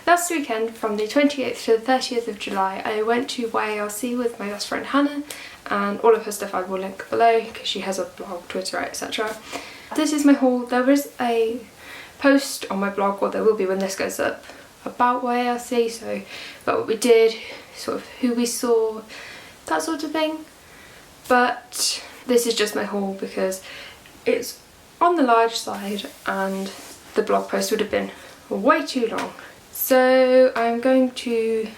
Last weekend, from the 28th to the 30th of July, I went to YALC with my best friend Hannah, and all of her stuff I will link below because she has a blog, Twitter, etc. This is my haul. There is a post on my blog, or there will be when this goes up, about YALC, so about what we did, sort of who we saw, that sort of thing. But this is just my haul because it's on the large side and the blog post would have been way too long. So I'm going to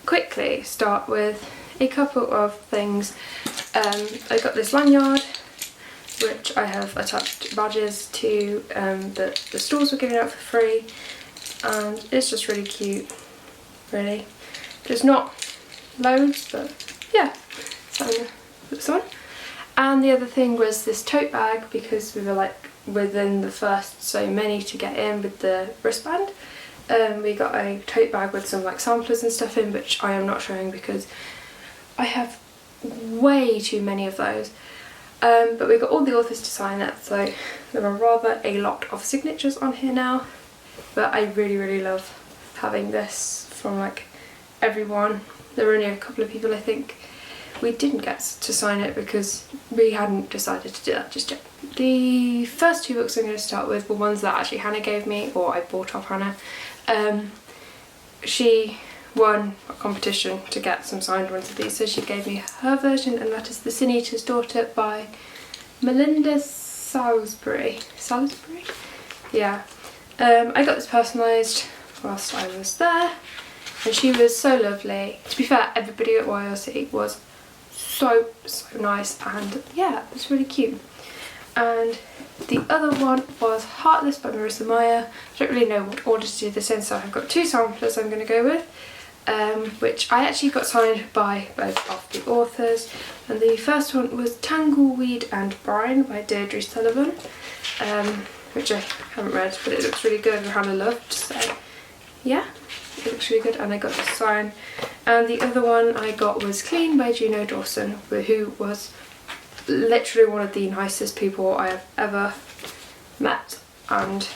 quickly start with a couple of things. I got this lanyard which I have attached badges to that the stores were giving out for free, and it's just really cute, really. There's not loads, but yeah, so this one. And the other thing was this tote bag, because we were like within the first so many to get in with the wristband. We got a tote bag with some like samplers and stuff in, which I am not showing because I have way too many of those. But we got all the authors to sign it, so there are rather a lot of signatures on here now. But I really love having this from like everyone. There were only a couple of people I think we didn't get to sign it because we hadn't decided to do that just yet. The first two books I'm going to start with were ones that actually Hannah gave me, or I bought off Hannah. She won a competition to get some signed ones of these, so she gave me her version, and that is The Sin Eater's Daughter by Melinda Salisbury. Salisbury? Yeah. I got this personalised whilst I was there, and she was so lovely. To be fair, everybody at YLC was so nice, and yeah, it was really cute. And the other one was Heartless by Marissa Meyer. I don't really know what order to do this in, so I've got two samplers I'm going to go with, which I actually got signed by both of the authors. And the first one was Tangleweed and Brine by Deirdre Sullivan, which I haven't read, but it looks really good and Hannah loved, so yeah, it looks really good, and I got this signed. And the other one I got was Clean by Juno Dawson, who was literally one of the nicest people I have ever met. And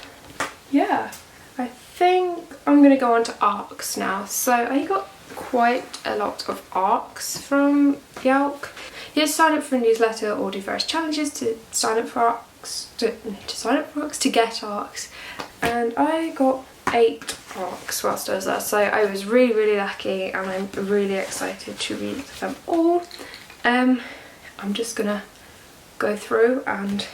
yeah, I think I'm going to go on to ARCs now. So I got quite a lot of ARCs from YALC. You have to sign up for a newsletter or do various challenges to sign up for ARCs, to get ARCs. And I got 8 ARCs whilst I was there, so I was really lucky, and I'm really excited to read them all. I'm just gonna go through, and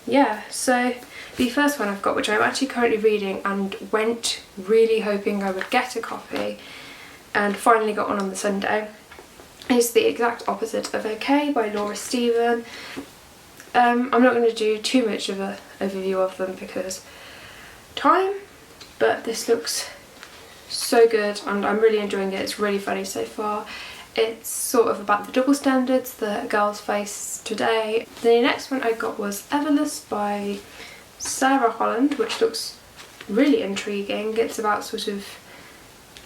yeah, so the first one I've got, which I'm actually currently reading and went really hoping I would get a copy and finally got one on the Sunday, is The Exact Opposite of Okay by Laura Stephen. I'm not going to do too much of an overview of them because time, but this looks so good and I'm really enjoying it. It's really funny so far. It's sort of about the double standards that girls face today. The next one I got was Everless by Sarah Holland, which looks really intriguing. It's about sort of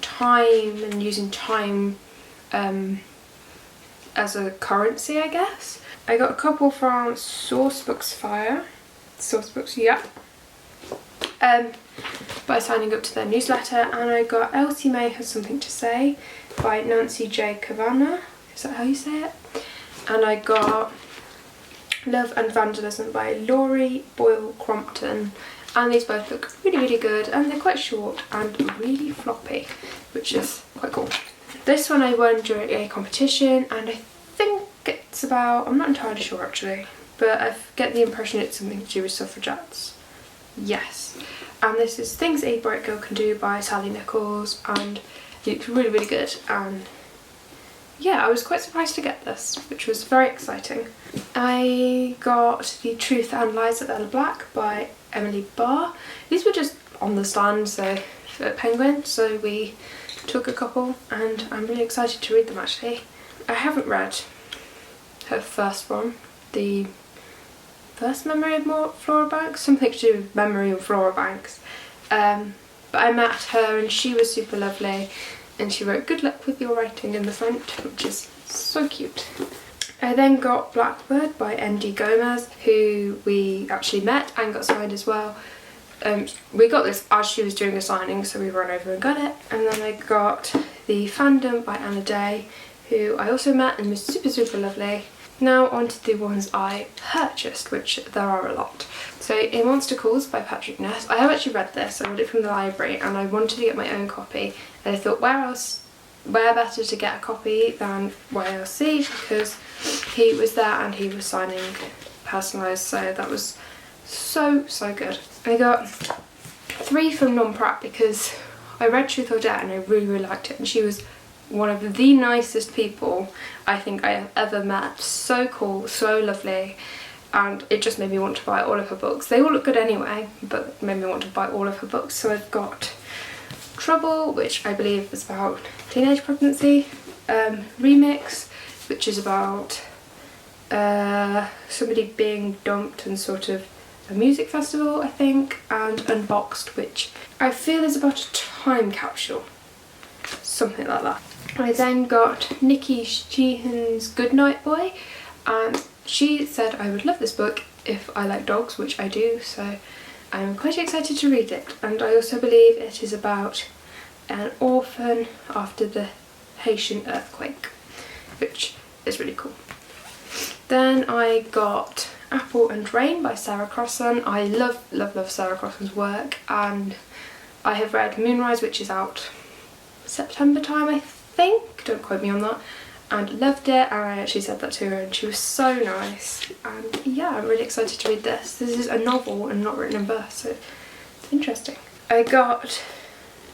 time and using time as a currency, I guess. I got a couple from Sourcebooks, yeah. By signing up to their newsletter, and I got Elsie May Has Something to Say by Nancy J. Kavanagh, is that how you say it? And I got Love and Vandalism by Laurie Boyle Crompton, and these both look really good, and they're quite short and really floppy, which is quite cool. This one I won during a competition, and I think it's about, I'm not entirely sure actually, but I get the impression it's something to do with suffragettes. Yes. And this is Things a Bright Girl Can Do by Sally Nichols, and it looks really good, and yeah, I was quite surprised to get this, which was very exciting. I got The Truth and Lies of Ella Black by Emily Barr. These were just on the stand, so at Penguin, so we took a couple, and I'm really excited to read them actually. I haven't read her first one, the First Memory of Flora Banks, something to do with Memory of Flora Banks. But I met her and she was super lovely, and she wrote "Good luck with your writing" in the front, which is so cute. I then got Blackbird by N.D. Gomez, who we actually met and got signed as well. we got this as she was doing a signing, so we ran over and got it. And then I got The Fandom by Anna Day, who I also met and was super, super lovely. Now on to the ones I purchased, which there are a lot. So A Monster Calls by Patrick Ness. I have actually read this, I read it from the library, and I wanted to get my own copy. And I thought, where better to get a copy than YALC, because he was there and he was signing personalised, so that was so good. I got 3 from Non-Prat because I read Truth or Dare and I really liked it, and she was one of the nicest people I think I have ever met. So cool, so lovely, and it just made me want to buy all of her books. They all look good anyway, but it made me want to buy all of her books. So I've got Trouble, which I believe is about teenage pregnancy, Remix, which is about somebody being dumped and sort of a music festival, I think, and Unboxed, which I feel is about a time capsule, something like that. I then got Nikki Sheehan's Goodnight Boy, and she said I would love this book if I like dogs, which I do, so I'm quite excited to read it. And I also believe it is about an orphan after the Haitian earthquake, which is really cool. Then I got Apple and Rain by Sarah Crossan. I love Sarah Crossan's work, and I have read Moonrise, which is out September time, I think, don't quote me on that, and loved it. And I actually said that to her and she was so nice, and yeah, I'm really excited to read this. This is a novel and not written in verse, so it's interesting. I got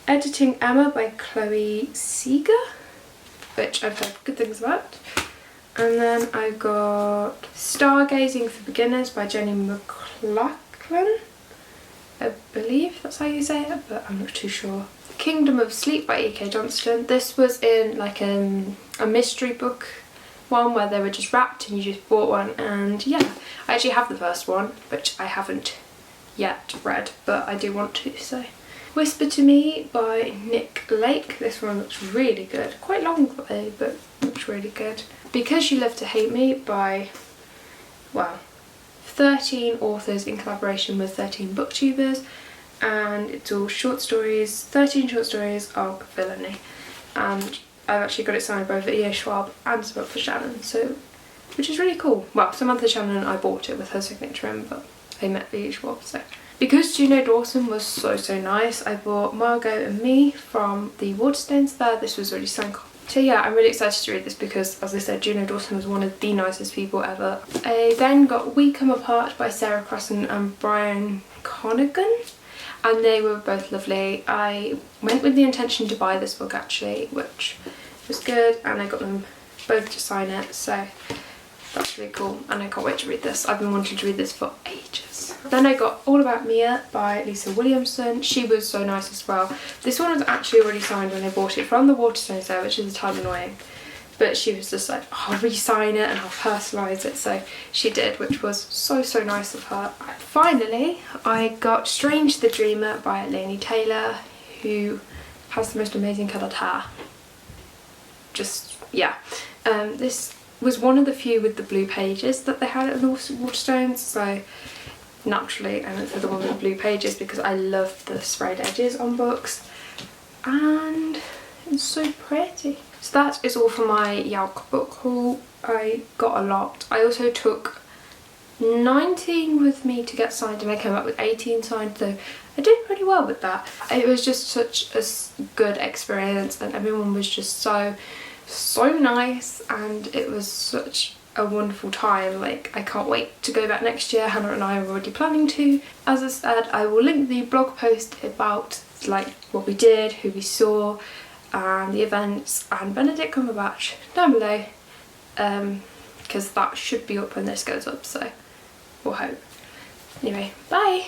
Editing Emma by Chloe Seeger, which I've heard good things about. And then I got Stargazing for Beginners by Jenny McLaughlin. I believe that's how you say it, but I'm not too sure. Kingdom of Sleep by E.K. Johnston. This was in like a mystery book one where they were just wrapped and you just bought one, and yeah, I actually have the first one, which I haven't yet read, but I do want to, so. Whisper to Me by Nick Lake. This one looks really good. Quite long though, but looks really good. Because You Live to Hate Me by, well, 13 authors in collaboration with 13 booktubers, and it's all short stories, 13 short stories of villainy, and I've actually got it signed by V.A. Schwab and Samantha Shannon, so, which is really cool. Well, Samantha Shannon, I bought it with her signature in, but I met V.A. Schwab, so. Because Juno Dawson was so nice, I bought Margot and Me from the Waterstones there. This was already signed copy. So yeah, I'm really excited to read this because, as I said, Juno Dawson was one of the nicest people ever. I then got We Come Apart by Sarah Crossan and Brian Conaghan, and they were both lovely. I went with the intention to buy this book actually, which was good, and I got them both to sign it, so that's really cool, and I can't wait to read this. I've been wanting to read this for ages. Then I got All About Mia by Lisa Williamson. She was so nice as well. This one was actually already signed when I bought it from the Waterstones there, which is a tad annoying. But she was just like, oh, I'll re-sign it and I'll personalise it. So she did, which was so nice of her. Finally, I got Strange the Dreamer by Laini Taylor, who has the most amazing coloured hair. Just, yeah. This was one of the few with the blue pages that they had at the Waterstones, so naturally I went for the one with the blue pages because I love the sprayed edges on books, and it's so pretty. So that is all for my YALC book haul. I got a lot. I also took 19 with me to get signed and I came up with 18 signed, so I did pretty well with that. It was just such a good experience, and everyone was just so nice, and it was such a wonderful time. Like, I can't wait to go back next year. Hannah and I are already planning to. As I said, I will link the blog post about like what we did, who we saw, and the events, and Benedict Cumberbatch down below, because that should be up when this goes up, so we'll hope. Anyway, bye!